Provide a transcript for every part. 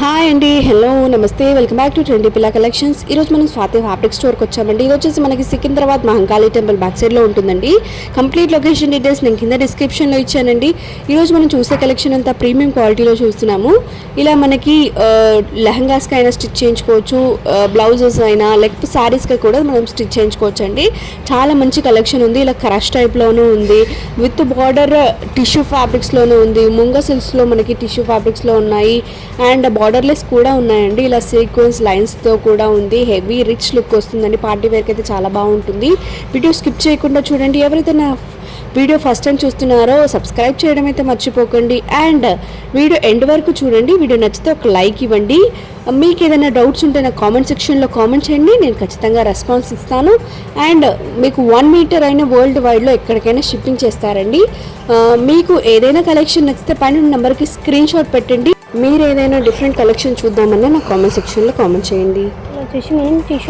Hi అండి, hello, నమస్తే, welcome back to trendy పిల్ల కలెక్షన్స్. ఈరోజు మనం స్వాతి ఫ్యాబ్రిక్ స్టోర్కి వచ్చామండి. ఇది వచ్చేసి మనకి సికింద్రాబాద్ మహంకాళి టెంపుల్ బ్యాక్ సైడ్లో ఉంటుందండి. కంప్లీట్ లొకేషన్ డీటెయిల్స్ నేను కింద డిస్క్రిప్షన్లో ఇచ్చానండి. ఈరోజు మనం చూసే కలెక్షన్ అంతా ప్రీమియం క్వాలిటీలో చూస్తున్నాము. ఇలా మనకి లెహంగాస్కి అయినా స్టిచ్ చేయించుకోవచ్చు, బ్లౌజెస్ అయినా లేకపోతే శారీస్కి కూడా మనం స్టిచ్ చేయించుకోవచ్చు అండి. చాలా మంచి కలెక్షన్ ఉంది. ఇలా క్రష్ టైప్లోనూ ఉంది, విత్ బార్డర్ టిష్యూ ఫ్యాబ్రిక్స్లోనూ ఉంది, ముంగ సిల్క్స్లో మనకి టిష్యూ ఫ్యాబ్రిక్స్లో ఉన్నాయి, అండ్ బార్డర్లెస్ కూడా ఉన్నాయండి. ఇలా సీక్వెన్స్ లైన్స్తో కూడా ఉంది. హెవీ రిచ్ లుక్ వస్తుందండి. పార్టీ వేర్కి అయితే చాలా బాగుంటుంది. వీడియో స్కిప్ చేయకుండా చూడండి. ఎవరైతే నా వీడియో ఫస్ట్ టైం చూస్తున్నారో సబ్స్క్రైబ్ చేయడం అయితే మర్చిపోకండి. అండ్ వీడియో ఎండ్ వరకు చూడండి. వీడియో నచ్చితే ఒక లైక్ ఇవ్వండి. మీకు ఏదైనా డౌట్స్ ఉంటే నా కామెంట్ సెక్షన్లో కామెంట్ చేయండి, నేను ఖచ్చితంగా రెస్పాన్స్ ఇస్తాను. అండ్ మీకు 1 మీటర్ అయిన వరల్డ్ వైడ్లో ఎక్కడికైనా షిప్పింగ్ చేస్తారండి. మీకు ఏదైనా కలెక్షన్ నచ్చితే పైన నెంబర్కి స్క్రీన్ షాట్ పెట్టండి. మీరు ఏదైనా డిఫరెంట్ కలెక్షన్ చూద్దామన్నా నా కామెంట్ సెక్షన్లో కామెంట్ చేయండి. వచ్చేసి మనం టిష్యూ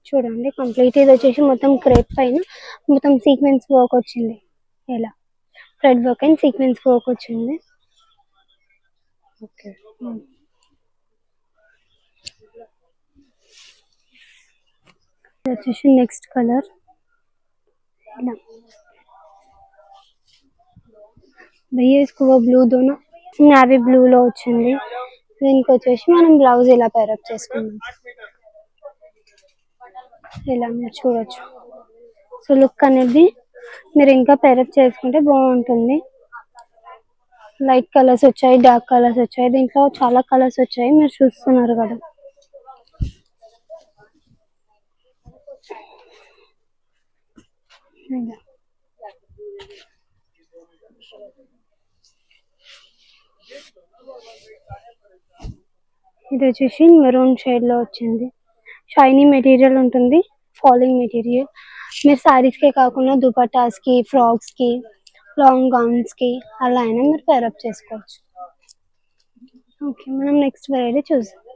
చూడండి కంప్లీట్ ఇది వచ్చేసి మొత్తం క్రేప్ పైన మొత్తం సీక్వెన్స్ వర్క్ వచ్చింది. ఇలా thread work and sequence work వచ్చింది. ఓకే. ఇది వచ్చేసి నెక్స్ట్ కలర్ ఇలా భయ్యా इसको బ్లూ దోనా నావీ బ్లూ లో వచ్చింది. దీనికి వచ్చేసి మనం బ్లౌజ్ ఇలా పేరప్ చేసుకున్నాం. ఇలా మీరు చూడొచ్చు. సో లుక్ అనేది మీరు ఇంకా పేరప్ చేసుకుంటే బాగుంటుంది. లైట్ కలర్స్ వచ్చాయి, డార్క్ కలర్స్ వచ్చాయి, దీంట్లో చాలా కలర్స్ వచ్చాయి మీరు చూస్తున్నారు కదా. ఇది వచ్చేసి మెరూన్ షేడ్ లో వచ్చింది. షైనీ మెటీరియల్ ఉంటుంది, ఫాలింగ్ మెటీరియల్. మీరు సారీస్ కే కాకుండా దుపట్టాస్ కి, ఫ్రాక్స్ కి, లాంగ్ గౌన్స్ కి అలా అయినా మీరు పేరప్ చేసుకోవచ్చు. ఓకే, మనం నెక్స్ట్ వెరైటీ చూద్దాం.